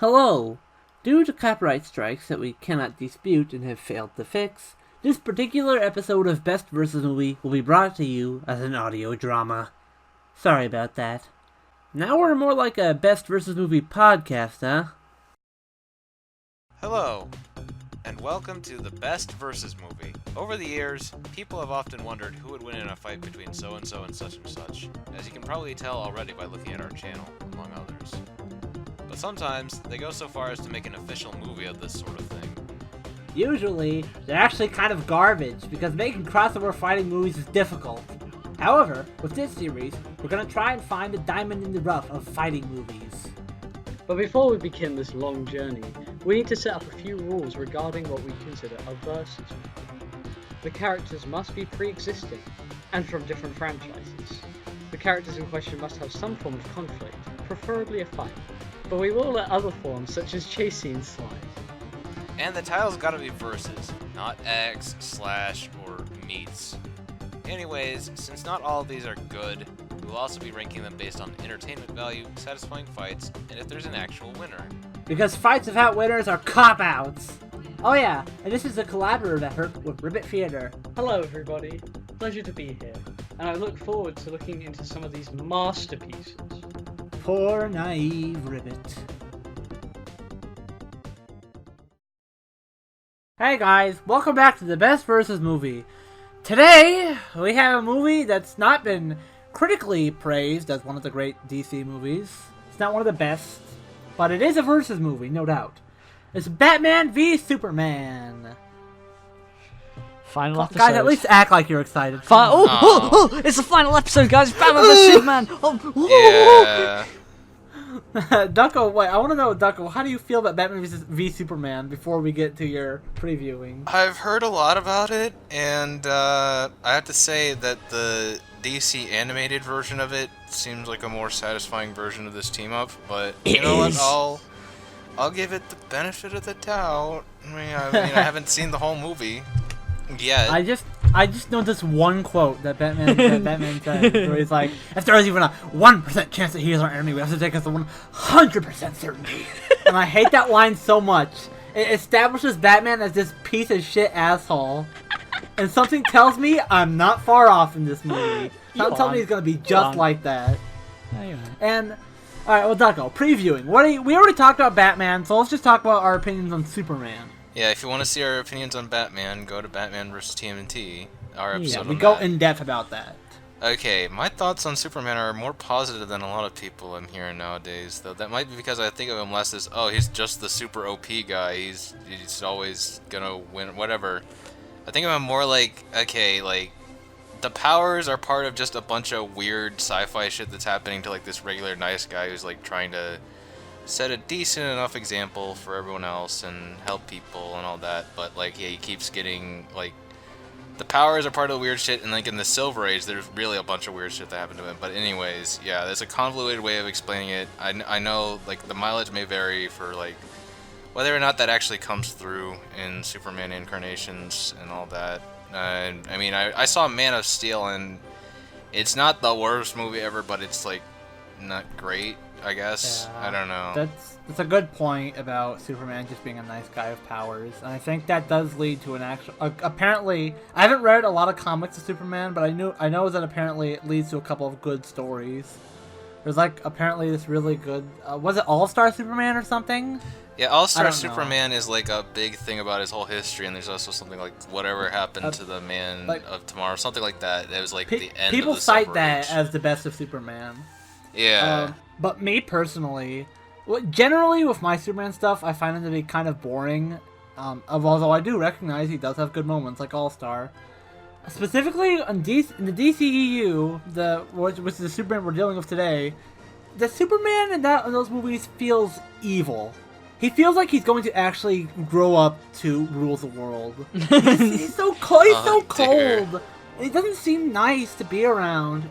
Hello! Due to copyright strikes that we cannot dispute and have failed to fix, this particular episode of Best vs. Movie will be brought to you as an audio drama. Sorry about that. Now we're more like a Best vs. Movie podcast, huh? Hello, and welcome to the Best vs. Movie. Over the years, people have often wondered who would win in a fight between so-and-so and such, as you can probably tell already by looking at our channel, among others. But sometimes, they go so far as to make an official movie of this sort of thing. Usually, they're actually kind of garbage, because making crossover fighting movies is difficult. However, with this series, we're going to try and find the diamond in the rough of fighting movies. But before we begin this long journey, we need to set up a few rules regarding what we consider a versus movie. The characters must be pre-existing, and from different franchises. The characters in question must have some form of conflict, preferably a fight, but we will let other forms such as chase scenes slide. And the title's gotta be versus, not X, slash, or meets. Anyways, since not all of these are good, we'll also be ranking them based on entertainment value, satisfying fights, and if there's an actual winner. Because fights without winners are cop-outs! Oh yeah, and this is a collaborative effort with Ribbit Theater. Hello everybody, pleasure to be here, and I look forward to looking into some of these masterpieces. Poor naive Ribbit. Hey guys, welcome back to the Best vs. Movie. Today, we have a movie that's not been critically praised as one of the great DC movies. It's not one of the best, but it is a versus movie, no doubt. It's Batman v Superman. Final episode. Guys, at least act like you're excited. It's the final episode, guys. Batman vs Superman. Yeah. Ducko, wait, I want to know, Ducko, how do you feel about Batman v Superman before we get to your previewing? I've heard a lot about it, and I have to say that the DC animated version of it seems like a more satisfying version of this team-up, but you know what, I'll give it the benefit of the doubt. I haven't seen the whole movie yet. I just know this one quote that Batman said, where he's like, if there is even a 1% chance that he is our enemy, we have to take us to 100% certainty. And I hate that line so much. It establishes Batman as this piece of shit asshole. And something tells me I'm not far off in this movie. Something tells me he's going to be just like that. And, alright, well, Ducko, previewing. We already talked about Batman, so let's just talk about our opinions on Superman. Yeah, if you want to see our opinions on Batman, go to Batman vs. TMNT, our episode we go in depth about that. Okay, my thoughts on Superman are more positive than a lot of people I'm hearing nowadays, though that might be because I think of him less as, oh, he's just the super OP guy, he's always gonna win, whatever. I think of him more like, okay, like, the powers are part of just a bunch of weird sci-fi shit that's happening to, like, this regular nice guy who's, like, trying to set a decent enough example for everyone else and help people and all that, but, like, yeah, he keeps getting, like, the powers are part of the weird shit, and, like, in the Silver Age, there's really a bunch of weird shit that happened to him, but anyways, yeah, there's a convoluted way of explaining it. I know, like, the mileage may vary for, like, whether or not that actually comes through in Superman incarnations and all that. I mean, I saw Man of Steel, and it's not the worst movie ever, but it's, like, not great, I guess. Yeah, I don't know. That's a good point about Superman just being a nice guy with powers, and I think that does lead to an actual. Apparently, I haven't read a lot of comics of Superman, but I know that apparently it leads to a couple of good stories. There's like apparently this really good. Was it All-Star Superman or something? Yeah, All-Star Superman is like a big thing about his whole history, and there's also something like Whatever Happened to the Man of Tomorrow, something like that. It was like the end people of the cite Silver that Age. as the best of Superman. Yeah. But me personally, generally with my Superman stuff, I find him to be kind of boring. Although I do recognize he does have good moments, like All-Star. Specifically in the DCEU, which is the Superman we're dealing with today, the Superman in those movies feels evil. He feels like he's going to actually grow up to rule the world. He's so cold. He's so cold. He doesn't seem nice to be around.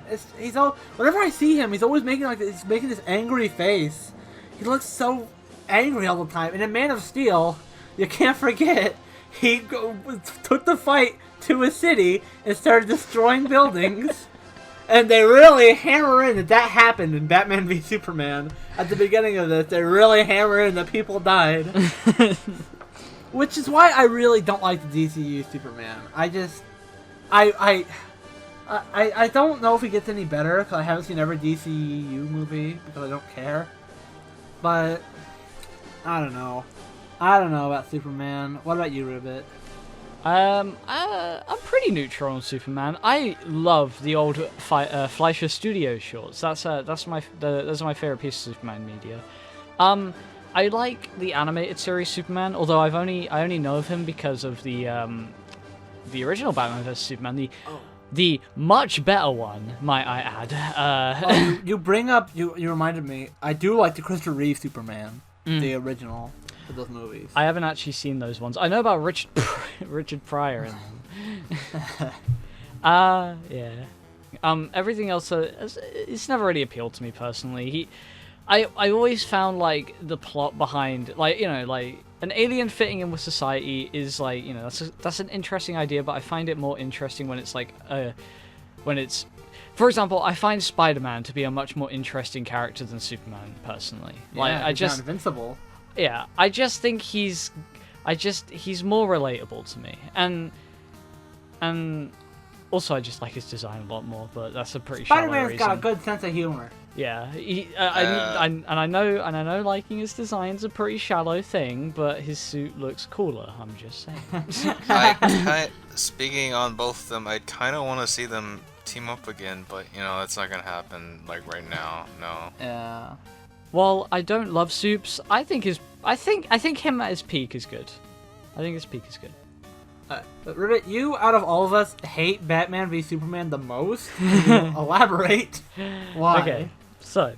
Whenever I see him, he's always making this angry face. He looks so angry all the time. And in Man of Steel, you can't forget, he took the fight to a city and started destroying buildings. And they really hammer in that happened in Batman v Superman. At the beginning of this, they really hammer in that people died. Which is why I really don't like the DCEU Superman. I don't know if it gets any better, because I haven't seen every DCEU movie, because I don't care. But, I don't know. I don't know about Superman. What about you, Ribbit? I'm pretty neutral on Superman. I love the old Fleischer Studio shorts. Those are my favorite pieces of Superman media. I like the animated series Superman, although I only know of him because of the original Batman vs Superman, the much better one, might I add. You reminded me. I do like the Christopher Reeve Superman, the original. Those movies. I haven't actually seen those ones. I know about Richard Pryor in them. Yeah. Everything else, it's never really appealed to me personally. I always found like the plot behind, like, you know, like an alien fitting in with society is like, you know, that's an interesting idea, but I find it more interesting when it's like for example, I find Spider-Man to be a much more interesting character than Superman personally. Yeah, he's not invincible. Yeah, I just think he's more relatable to me, and also I just like his design a lot more. But that's a pretty shallow reason. Spider-Man's got a good sense of humor. Yeah, I know liking his design's a pretty shallow thing, but his suit looks cooler. I'm just saying. Speaking on both of them, I kind of want to see them team up again, but you know that's not gonna happen like right now. No. Yeah. While I don't love Supes, I think him at his peak is good. I think his peak is good. But Ribbit, you out of all of us hate Batman v Superman the most. Can you elaborate? Why? Okay, so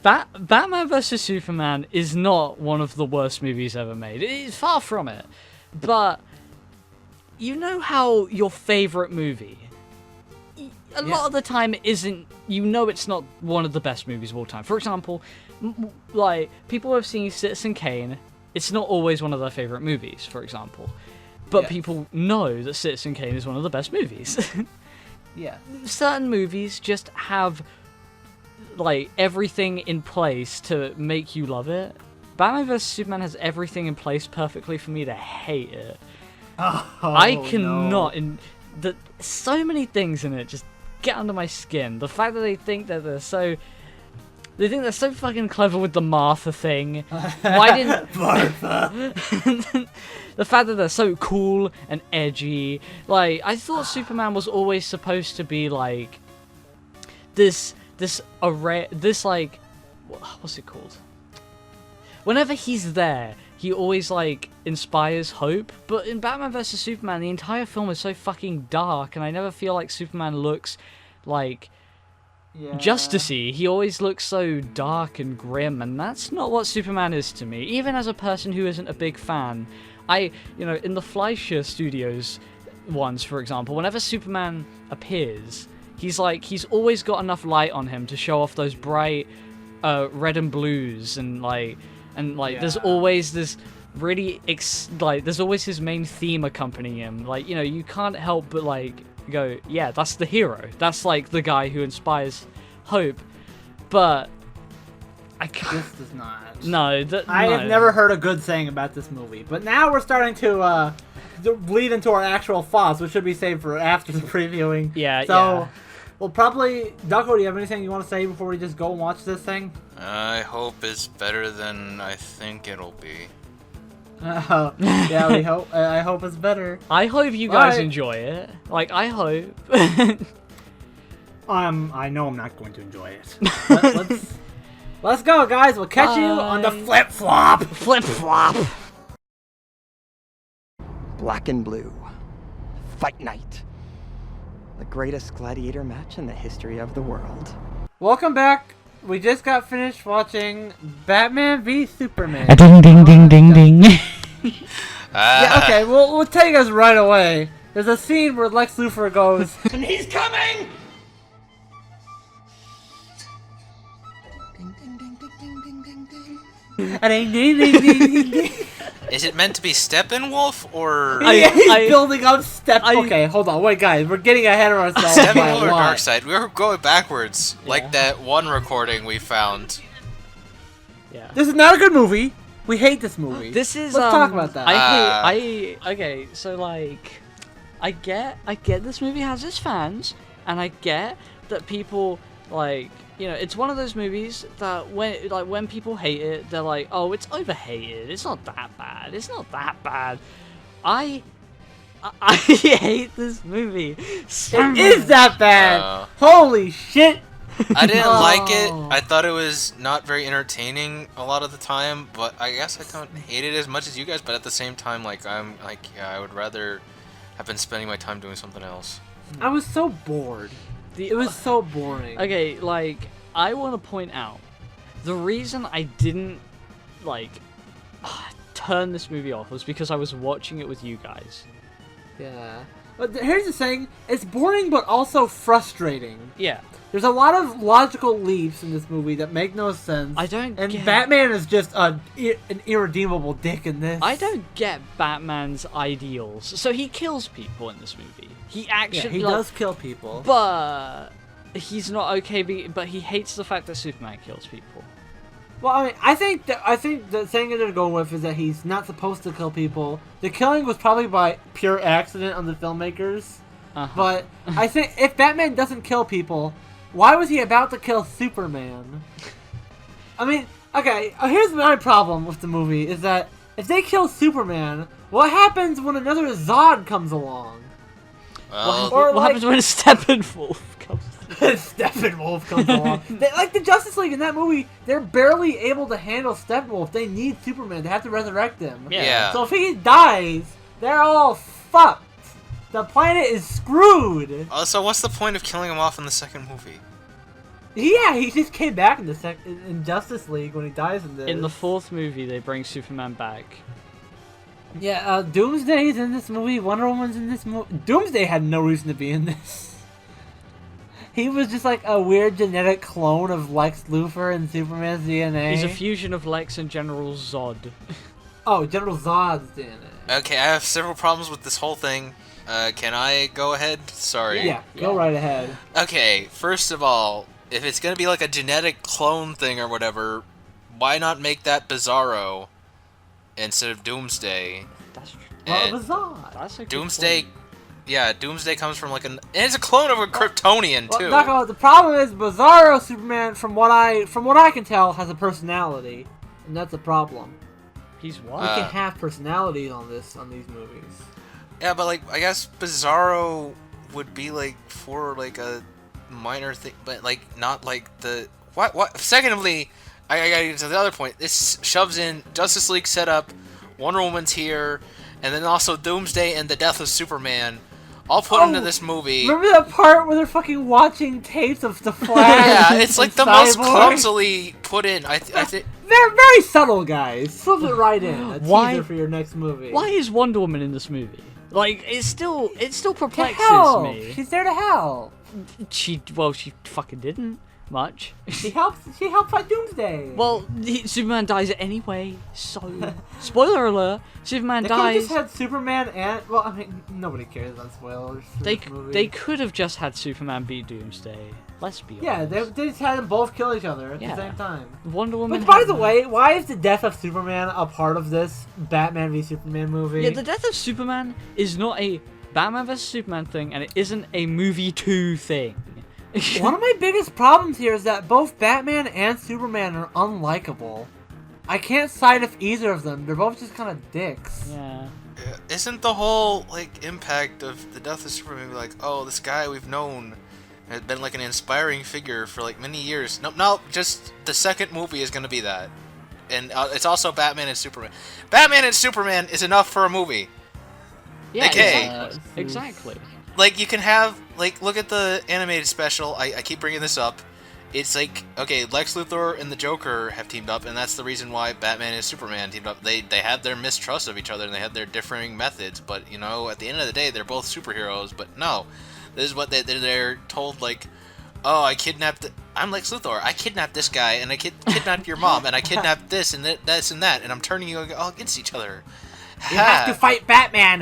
Batman vs Superman is not one of the worst movies ever made. It's far from it. But you know how your favorite movie a lot of the time isn't, you know, it's not one of the best movies of all time. For example, like, people have seen Citizen Kane. It's not always one of their favorite movies, for example. But people know that Citizen Kane is one of the best movies. Yeah. Certain movies just have, like, everything in place to make you love it. Batman vs Superman has everything in place perfectly for me to hate it. I cannot. So many things in it just get under my skin. The fact that they think they're so fucking clever with the Martha thing. Why didn't Martha? The fact that they're so cool and edgy. Like, I thought Superman was always supposed to be like this array, this, like, what's it called? Whenever he's there, he always, like, inspires hope. But in Batman vs Superman, the entire film is so fucking dark, and I never feel like Superman looks like Justice-y. He always looks so dark and grim, and that's not what Superman is to me. Even as a person who isn't a big fan, in the Fleischer Studios ones, for example, whenever Superman appears, he's always got enough light on him to show off those bright red and blues, and there's always this really there's always his main theme accompanying him. Like, you know, you can't help but like go, yeah, that's the hero. That's like the guy who inspires hope. But this does not. No, I have never heard a good saying about this movie. But now we're starting to bleed into our actual thoughts, which should be saved for after the previewing. Yeah. So we'll probably, Ducko, do you have anything you want to say before we just go and watch this thing? I hope it's better than I think it'll be. Yeah, we hope. I hope it's better. I hope you guys enjoy it. Like, I hope. I know I'm not going to enjoy it. Let's go, guys. We'll catch you on the flip flop. Flip flop. Black and blue. Fight night. The greatest gladiator match in the history of the world. Welcome back. We just got finished watching Batman v Superman. Ding ding ding ding ding. Yeah, okay, we'll tell you guys right away. There's a scene where Lex Luthor goes, and he's coming! And ding ding ding ding ding ding. Is it meant to be Steppenwolf or He's building up Okay, hold on. Wait, guys. We're getting ahead of ourselves. Steppenwolf or by a lot. Darkseid? We were going backwards, Yeah. like that one recording we found. Yeah. This is not a good movie. We hate this movie. This is. Let's talk about that. Okay, so like, I get this movie has its fans, and I get that people like, you know, it's one of those movies that when people hate it, they're like, oh, it's overhated. It's not that bad. It's not that bad. I hate this movie. So It is that bad. Holy shit. I didn't like it. Oh. I thought it was not very entertaining a lot of the time, but I guess I don't hate it as much as you guys. But at the same time, like I'm like, yeah, I would rather have been spending my time doing something else. I was so bored. It was so boring. Okay, like, I want to point out, the reason I didn't, like, turn this movie off was because I was watching it with you guys. Yeah. But here's the thing. It's boring, but also frustrating. Yeah. There's a lot of logical leaps in this movie that make no sense. I don't And get... Batman is just an irredeemable dick in this. I don't get Batman's ideals. So he kills people in this movie. He actually... Yeah, he does kill people. But he's not okay, but he hates the fact that Superman kills people. Well, I mean, I think the thing that they're going with is that he's not supposed to kill people. The killing was probably by pure accident on the filmmakers. Uh-huh. But I think if Batman doesn't kill people, why was he about to kill Superman? I mean, okay, here's my problem with the movie, is that if they kill Superman, what happens when another Zod comes along? Well, What like- happens when Steppenwolf comes? Steppenwolf comes along. Like the Justice League in that movie, they're barely able to handle Steppenwolf. They need Superman. They have to resurrect him. Yeah. So if he dies, they're all fucked. The planet is screwed. so what's the point of killing him off in the second movie? Yeah, he just came back in in Justice League when he dies in this. In the fourth movie, they bring Superman back. Yeah, Doomsday's in this movie. Wonder Woman's in this movie. Doomsday had no reason to be in this. He was just like a weird genetic clone of Lex Luthor and Superman's DNA. He's a fusion of Lex and General Zod. Oh, General Zod's in it. Okay, I have several problems with this whole thing. Can I go ahead? Sorry. Yeah, go right ahead. Okay, first of all, if it's gonna be like a genetic clone thing or whatever, why not make that Bizarro instead of Doomsday? That's true. Well, And Zod. That's a good Doomsday, point. yeah, Doomsday comes from like and it's a clone of a Kryptonian too. Well, Ducko, the problem is Bizarro Superman, from what I can tell, has a personality, and that's a problem. He's what? You can have personalities on these movies. Yeah, but like I guess Bizarro would be like for like a minor thing, but like not like the what. Secondly, I gotta get to the other point. This shoves in Justice League setup, Wonder Woman's here, and then also Doomsday and the death of Superman, all put into this movie. Remember that part where they're fucking watching tapes of the Flash? Yeah, it's like and the most Cyborg? clumsily put in. I think. They're very subtle, guys. Slip it right in. A Why- teaser for your next movie. Why is Wonder Woman in this movie? Like, it still To perplexes help. me. She's there to help. She fucking didn't much. She helps fight Doomsday. Well, Superman dies anyway, so... Spoiler alert, Superman they could have dies. just had Superman and I mean, nobody cares about spoilers. For They this movie. they could have just had Superman beat Doomsday. Let's be Yeah, honest. they just had them both kill each other at Yeah. the same time. Wonder Woman. But by had- the way, why is the death of Superman a part of this Batman v Superman movie? Yeah, the death of Superman is not a Batman vs Superman thing, and it isn't a movie 2 thing. One of my biggest problems here is that both Batman and Superman are unlikable. I can't side with either of them. They're both just kind of dicks. Yeah. Isn't the whole like impact of the death of Superman like, oh, this guy we've known has been like an inspiring figure for like many years? No, just the second movie is gonna be that, and it's also Batman and Superman. Batman and Superman is enough for a movie. Yeah, Okay. exactly. Like you can have like look at the animated special. I keep bringing this up. It's like, okay, Lex Luthor and the Joker have teamed up, and that's the reason why Batman and Superman teamed up. They had their mistrust of each other, and they had their differing methods, but, you know, at the end of the day, they're both superheroes, but no. This is what they're told, like, oh, I'm Lex Luthor, I kidnapped this guy, and I kidnapped your mom, and I kidnapped this and this and that, and I'm turning you all against each other. You have to fight Batman.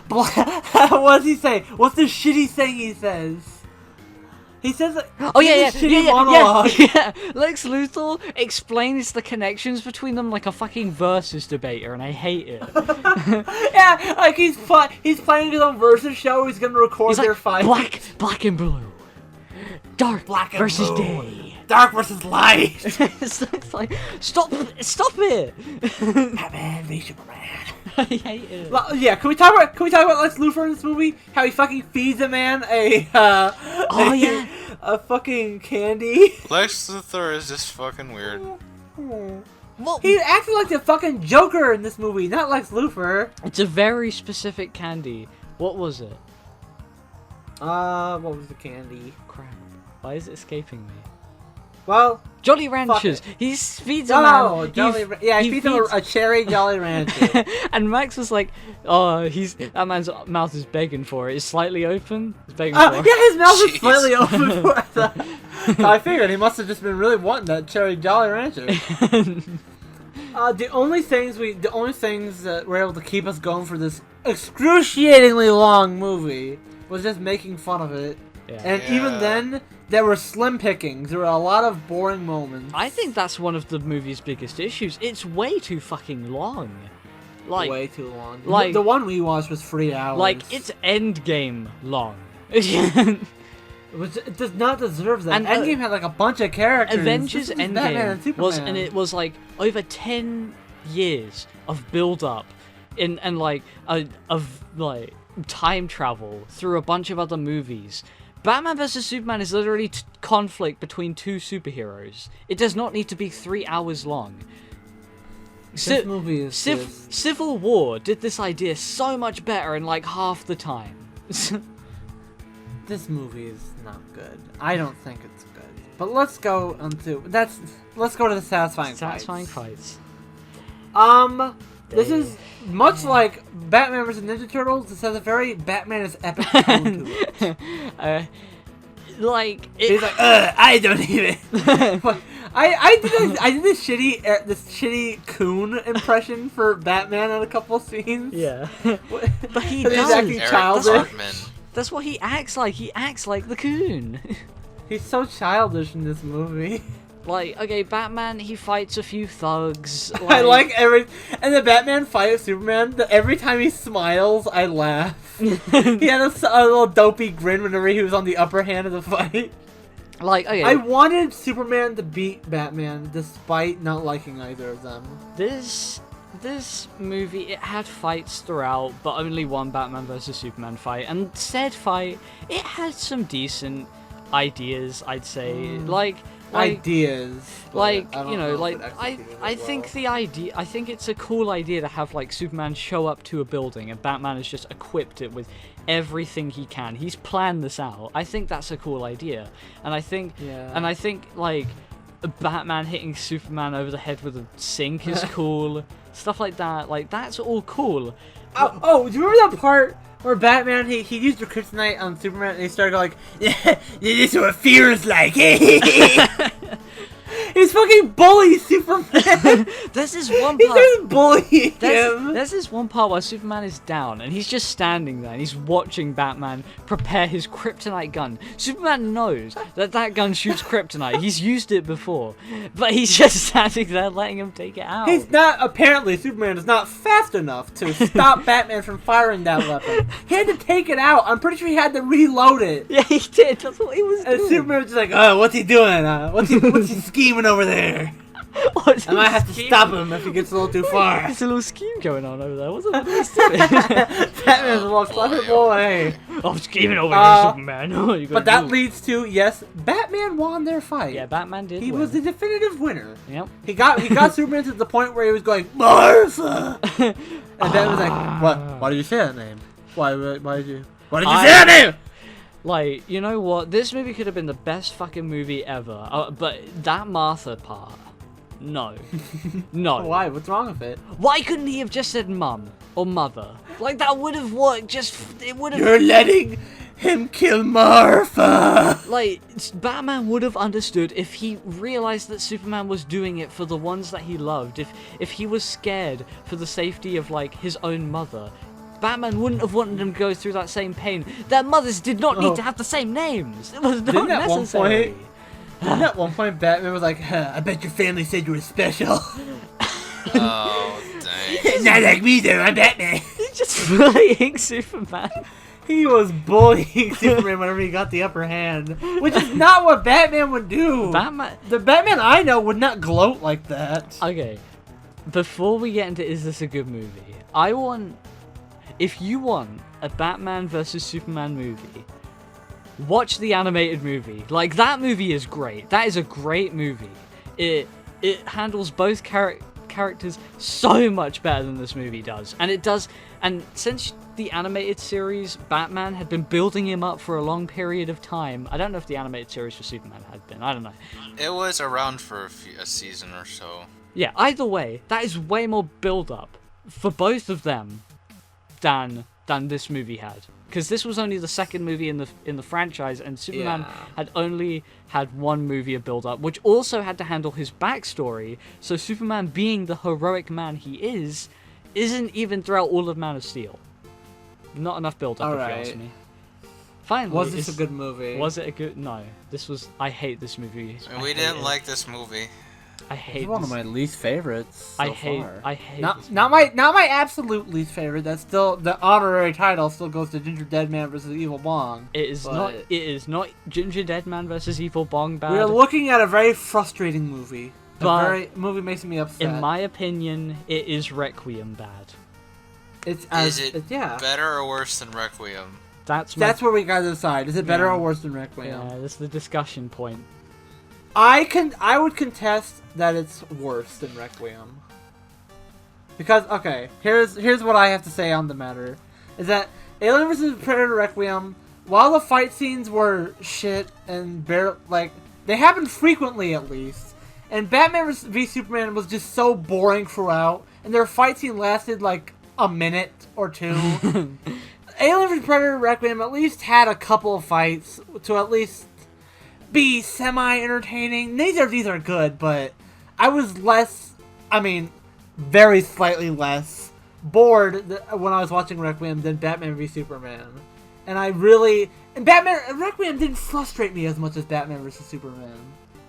What does he say? What's the shitty thing he says? He says, oh yeah, monologue. yeah. Lex Luthor explains the connections between them like a fucking versus debater, and I hate it. Yeah, like he's playing his own versus show. He's gonna record their fight. Black and blue, dark Black and versus blue. day, Dark versus light. it's like stop it. Batman v Superman. I hate it. Yeah, can we talk about Lex Luthor in this movie? How he fucking feeds a man a fucking candy. Lex Luthor is just fucking weird. Well, He acted like the fucking Joker in this movie, not Lex Luthor. it's a very specific candy. What was it? What was the candy? Crap. Why is it escaping me? Well, Jolly Ranchers. it. He feeds a man. He feeds him a cherry Jolly Rancher. And Max was like, "Oh, that man's mouth is begging for it. It's slightly open. It's begging for it." Yeah, his mouth is Jeez. slightly open for it. So I figured he must have just been really wanting that cherry Jolly Rancher. The only things that were able to keep us going for this excruciatingly long movie was just making fun of it. Yeah. And even then, there were slim pickings. There were a lot of boring moments. I think that's one of the movie's biggest issues. It's way too fucking long. Like, way too long. like- the one we watched was 3 hours. like it's Endgame long. It does not deserve that. And, Endgame had like a bunch of characters. Avengers This was Batman and Endgame was, Superman. and it was like over 10 years of build up, and like of like time travel through a bunch of other movies. Batman vs Superman is literally conflict between two superheroes. It does not need to be 3 hours long. This movie is just... Civil War did this idea so much better in like half the time. This movie is not good. I don't think it's good. But let's go to the satisfying fights. This is much like Batman vs Ninja Turtles. This has a very Batman is epic tone to it. He's like, I don't even. I did this shitty coon impression for Batman in a couple scenes. Yeah. But he He's does. acting Eric childish. Cartman. That's what he acts like. He acts like the coon. He's so childish in this movie. Like, okay, Batman, he fights a few thugs. I like and the Batman fight with Superman, every time he smiles, I laugh. He had a little dopey grin whenever he was on the upper hand of the fight. Like, okay. I wanted Superman to beat Batman, despite not liking either of them. This movie, it had fights throughout, but only one Batman vs Superman fight. And said fight, it had some decent ideas, I'd say. Like Ideas. Like, I don't you know, if like, it executed I it think well. the idea, I think it's a cool idea to have, like, Superman show up to a building and Batman has just equipped it with everything he can. He's planned this out. I think that's a cool idea. And I think, like, Batman hitting Superman over the head with a sink is cool. Stuff like that. Like, that's all cool. Oh, do you remember that part where Batman, he used the kryptonite on Superman and he started going, yeah, this is what fear is like. He's fucking bullying Superman. There's this one He's part. just bullying him. There's this one part where Superman is down and he's just standing there and he's watching Batman prepare his kryptonite gun. Superman knows that gun shoots kryptonite. He's used it before, but he's just standing there letting him take it out. Apparently Superman is not fast enough to stop Batman from firing that weapon. He had to take it out. I'm pretty sure he had to reload it. Yeah, he did. That's what he was And doing. Superman was just like, oh, what's he doing? What's he scheming over there? I might have to stop him if he gets a little too far. There's a little scheme going on over there. What's up with this? Batman's a little clever boy. I'm scheming over here, Superman. Oh, you But that leads to, yes, Batman won their fight. Yeah, Batman did. He win. was the definitive winner. Yep. He got Superman to the point where he was going, Martha! And Batman was like, what? Why did you say that name? Why did you say that name? Like, you know what? This movie could have been the best fucking movie ever. But that Martha part, no. No. Why? What's wrong with it? Why couldn't he have just said mum or mother? Like, that would have worked. It would have. You're letting him kill Martha. Like, Batman would have understood if he realized that Superman was doing it for the ones that he loved. If he was scared for the safety of, like, his own mother. Batman wouldn't have wanted him to go through that same pain. Their mothers did not need to have the same names. It was not necessary. Didn't at one point Batman was like, I bet your family said you were special. Oh, dang. Not like me though, I'm Batman. He's just bullying Superman. He was bullying Superman whenever he got the upper hand, which is not what Batman would do. The Batman I know would not gloat like that. Okay, before we get into is this a good movie, if you want a Batman versus Superman movie, watch the animated movie. Like, that movie is great. That is a great movie. It handles both characters so much better than this movie does. And since the animated series, Batman had been building him up for a long period of time. I don't know if the animated series for Superman had been. I don't know. It was around for a season or so. Yeah, either way, that is way more build-up for both of them than this movie had. Because this was only the second movie in the franchise, and Superman had only had one movie of build-up, which also had to handle his backstory. So Superman, being the heroic man he isn't even throughout all of Man of Steel. Not enough build-up, if you ask me. Finally, was this a good movie? Was it a good? No, this was. I hate this movie. We didn't like this movie. I hate. It's one of my least favorites. I hate this not my absolute least favorite. That's still the honorary title. Still goes to Ginger Deadman versus Evil Bong. It is not. It is not Ginger Deadman versus Evil Bong bad. We are looking at a very frustrating movie. But movie makes me upset. In my opinion, it is Requiem bad. Is it better or worse than Requiem? That's where we gotta decide. Is it better or worse than Requiem? Yeah, that's the discussion point. I would contest that it's worse than Requiem. Because, okay, here's what I have to say on the matter. Is that Alien vs. Predator Requiem, while the fight scenes were shit and they happened frequently at least, and Batman v Superman was just so boring throughout, and their fight scene lasted like a minute or two. Alien vs. Predator Requiem at least had a couple of fights to at least be semi-entertaining. These are good, but I was very slightly less bored when I was watching Requiem than Batman v Superman. And Requiem didn't frustrate me as much as Batman vs Superman.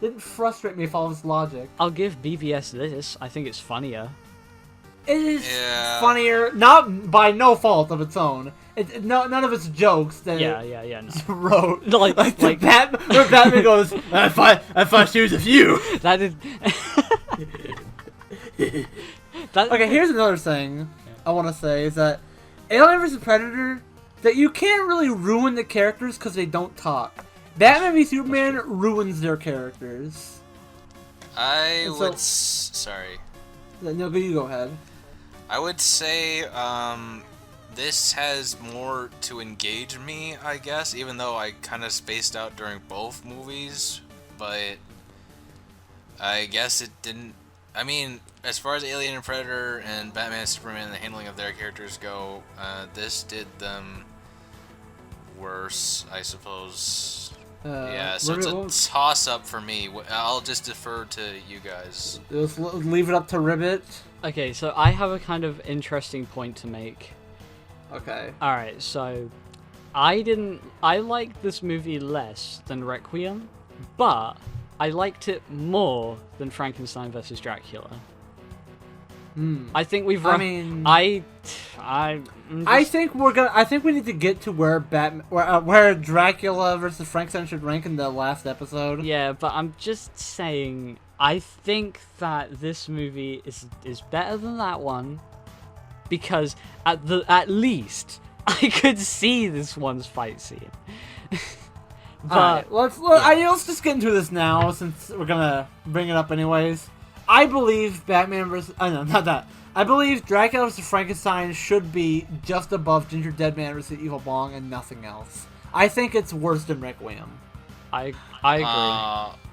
Didn't frustrate me, follow its logic. I'll give BVS this. I think it's funnier. It is funnier, not by no fault of its own. None of its jokes that it wrote. Like Batman goes, I thought she was a few. That is. Okay, here's another thing I want to say is that Alien vs. Predator, that you can't really ruin the characters because they don't talk. Batman v Superman ruins their characters. Sorry. No, you go ahead. I would say this has more to engage me, I guess, even though I kind of spaced out during both movies, but I guess it didn't. I mean, as far as Alien and Predator and Batman and Superman and the handling of their characters go, this did them worse, I suppose. So it's a toss-up for me. I'll just defer to you guys. Let's leave it up to Ribbit. Okay, so I have a kind of interesting point to make. Okay. Alright, so I liked this movie less than Requiem, but I liked it more than Frankenstein vs. Dracula. I think we've. I think we need to get to where where Dracula versus Frankenstein should rank in the last episode. Yeah, but I'm just saying. I think that this movie is better than that one because at least I could see this one's fight scene. But let's just get into this now since we're gonna bring it up anyways. I believe I believe Dracula vs. Frankenstein should be just above Ginger Deadman vs. Evil Bong and nothing else. I think it's worse than Requiem. I agree.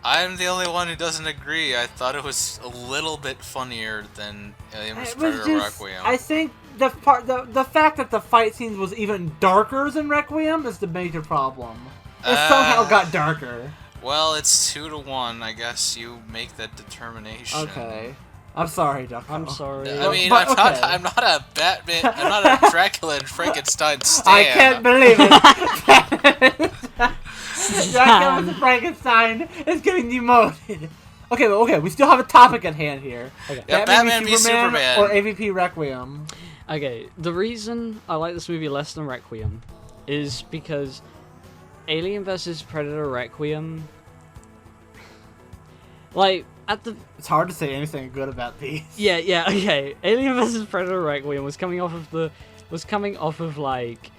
I'm the only one who doesn't agree. I thought it was a little bit funnier than Alien vs. Predator Requiem. I think the fact that the fight scenes was even darker than Requiem is the major problem. It somehow got darker. Well, it's 2-1. I guess you make that determination. Okay. I'm sorry, Ducko. I'm sorry. I mean, But, okay. I'm not a Batman. I'm not a Dracula and Frankenstein stan. I can't believe it. Dracula and Frankenstein is getting demoted. Okay, we still have a topic at hand here. Okay. Yeah, Batman v Superman. Or AVP Requiem. Okay, the reason I like this movie less than Requiem is because Alien vs. Predator Requiem, like, It's hard to say anything good about these. Yeah, okay. Alien vs. Predator Requiem was coming off of like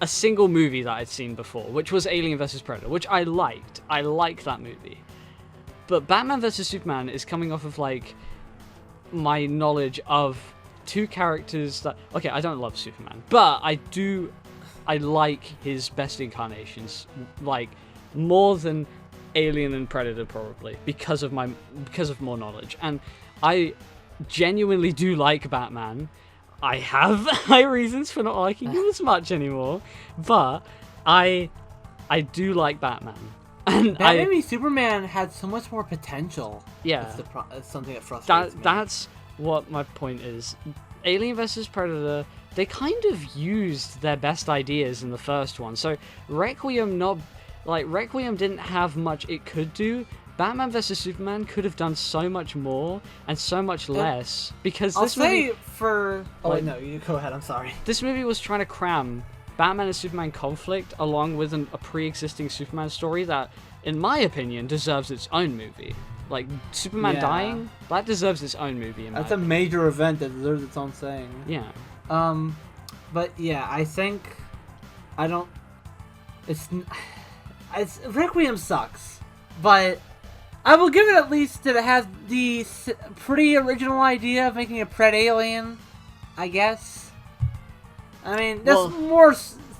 a single movie that I'd seen before, which was Alien vs. Predator, which I liked. I like that movie. But Batman vs. Superman is coming off of like my knowledge of two characters that, okay, I don't love Superman, but I like his best incarnations, like, more than Alien and Predator probably, because of more knowledge. And I genuinely do like Batman. I have my reasons for not liking him as much anymore, but I do like Batman. And Batman v Superman had so much more potential. Yeah, it's something that frustrates me. That's what my point is. Alien vs. Predator, they kind of used their best ideas in the first one. So Requiem didn't have much it could do. Batman vs. Superman could have done so much more and so much less, because I'll this say movie, for... Oh, like, wait, no, you go ahead, I'm sorry. this movie was trying to cram Batman and Superman conflict along with a pre-existing Superman story that, in my opinion, deserves its own movie. Like, Superman dying, that deserves its own movie. That's a major event that deserves its own thing. Yeah. But yeah, I think it's Requiem sucks, but I will give it at least that it has the pretty original idea of making a Pred alien, I guess. I mean, that's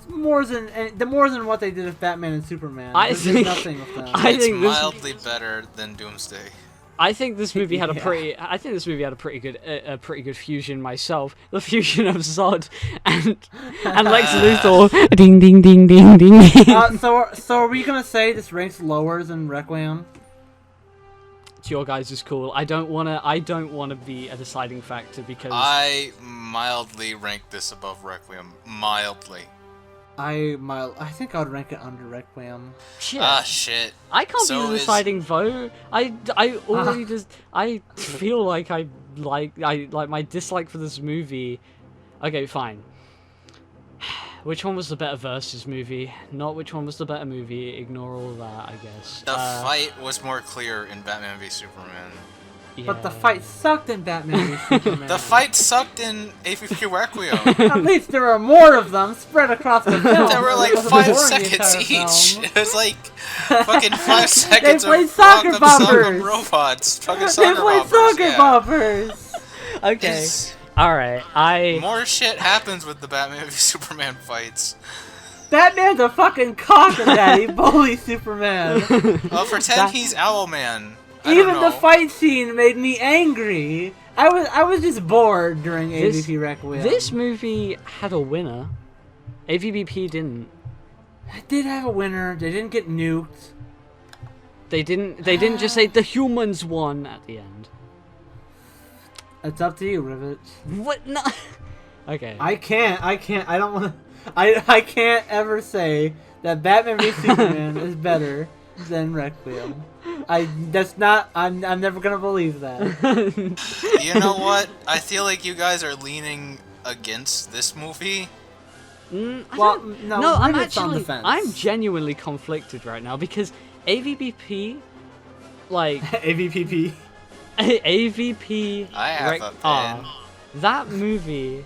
more than what they did with Batman and Superman. I think nothing with them. It's mildly better than Doomsday. I think this movie had a pretty good fusion myself. The fusion of Zod and Lex Luthor. Ding ding ding ding ding. So are we gonna say this ranks lower than Requiem? It's your guys' call. I don't wanna be a deciding factor because I mildly rank this above Requiem. Mildly. I think I would rank it under Requiem. shit. Shit. I can't be the deciding vote. I already just I feel like I like my dislike for this movie. Okay, fine. Which one was the better versus movie? Not which one was the better movie. Ignore all that, I guess. The fight was more clear in Batman v Superman. Yeah. But the fight sucked in Batman v Superman. The fight sucked in AVP Requiem. At least there were more of them spread across the film. There were like It wasn't 5 boring the seconds entire each. film. It was like fucking 5 seconds played of soccer Rock'em boppers. Sock'em robots. Fucking They soccer played boppers. soccer Yeah. boppers. Okay. It's- Alright, More shit happens with the Batman v Superman fights. Batman's a fucking cock and daddy bully Superman. Well, pretend he's Owlman. I Even don't know. the fight scene made me angry. I was just bored during AVP Requiem. This movie had a winner. AVBP didn't. It did have a winner. They didn't get nuked. They didn't just say the humans won at the end. It's up to you, Ribbit. What? No. Okay. I can't. I don't want to. I can't ever say that Batman v Superman is better than Requiem. I'm never gonna believe that. You know what? I feel like you guys are leaning against this movie. Well, no, Ribbit's on the fence. I'm genuinely conflicted right now because AVBP, like AVPP. AVP. I have a pen. That movie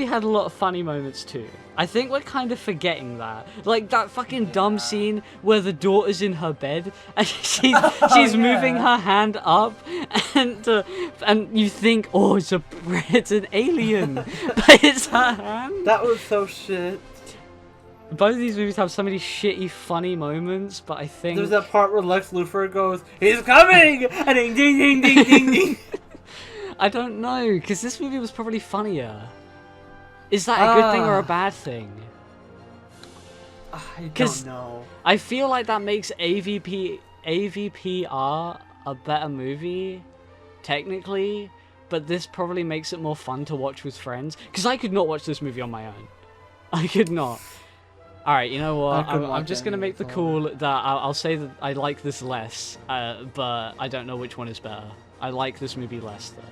had a lot of funny moments too. I think we're kind of forgetting that. Like that fucking dumb scene where the daughter's in her bed and she's moving her hand up and you think, oh, it's an alien, but it's her hand. That was so shit. Both of these movies have so many shitty, funny moments, but I think There's that part where Lex Luthor goes, "He's coming!" and ding, ding, ding, ding, ding, ding. I don't know, because this movie was probably funnier. Is that a good thing or a bad thing? I 'Cause- don't know. I feel like that makes AVPR a better movie, technically, but this probably makes it more fun to watch with friends. Because I could not watch this movie on my own. I could not. Alright, you know what? I'm just going to make the call that I'll say that I like this less, but I don't know which one is better. I like this movie less, though.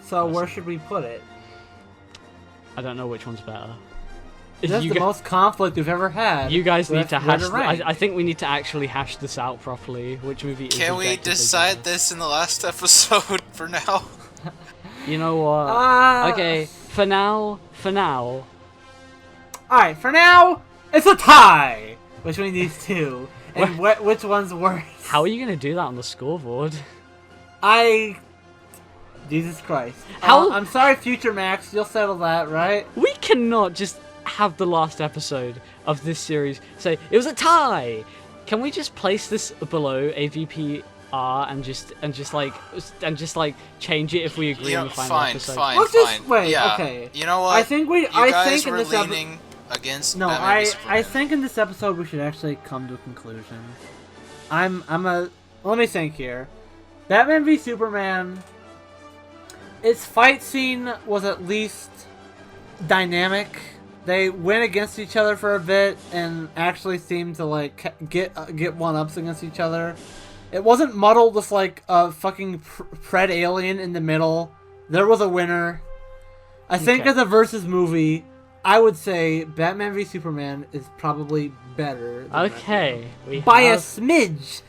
So where should we put it? I don't know which one's better. That's the most conflict we've ever had. You guys need with to where hash. rank. I think we need to actually hash this out properly. Which movie is? Can we objectively decide better. this in the last episode for now? You know what? Okay, for now. Alright, for now, it's a tie between these two. And which one's worse? How are you gonna do that on the scoreboard? Jesus Christ. How- I'm sorry, Future Max, you'll settle that, right? We cannot just have the last episode of this series say it was a tie. Can we just place this below AVPR and just like change it if we agree on the final episode? Fine. Let's just wait, Yeah. okay. You know what? I think you guys in were this leaning against No, Batman v I Superman. think in this episode we should actually come to a conclusion. Let me think here. Batman v Superman, its fight scene was at least dynamic. They went against each other for a bit and actually seemed to like get one-ups against each other. It wasn't muddled with like a fucking pred alien in the middle. There was a winner. I think as a versus movie, I would say Batman v Superman is probably better. Than Okay, by a smidge.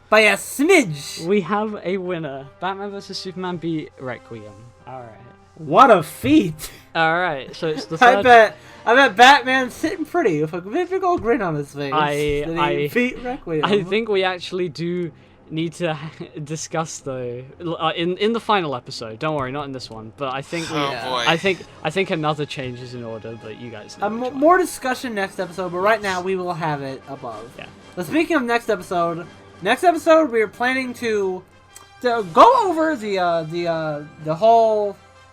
By a smidge. we have a winner. Batman vs Superman beat Requiem. All right. What a feat! All right. So it's the I third. bet Batman's sitting pretty with a big old grin on his face. I- that I- he beat Requiem. I think we actually do need to discuss though in the final episode. Don't worry, not in this one. But I think we, Oh Yeah. boy. I think another change is in order. But you guys know which one. more discussion next episode, but right now we will have it above. Yeah. But speaking of next episode we are planning to go over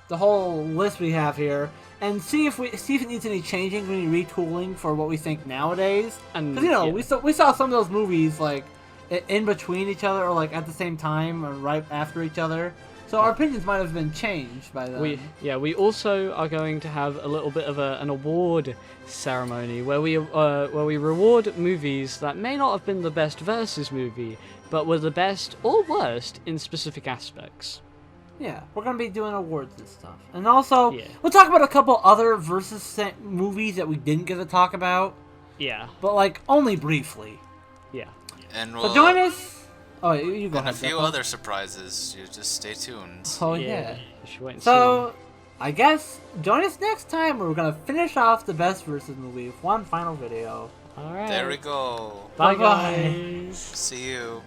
the whole list we have here and see if it needs any changing, any retooling for what we think nowadays. And Because yeah. we saw some of those movies like in between each other or like at the same time or right after each other. So our opinions might have been changed by then. We also are going to have a little bit of an award ceremony where we reward movies that may not have been the best versus movie, but were the best or worst in specific aspects. Yeah, we're gonna be doing awards and stuff, and also Yeah. we'll talk about a couple other versus movies that we didn't get to talk about, Yeah, but like only briefly. yeah. And So join us. Oh, you go and a ahead. few Declan. other surprises. You just stay tuned. Oh Yeah. yeah. You should wait and So I guess join us next time where we're gonna finish off the best versus movie with one final video. see. All right. There we go. Bye, Bye-bye. guys. See you.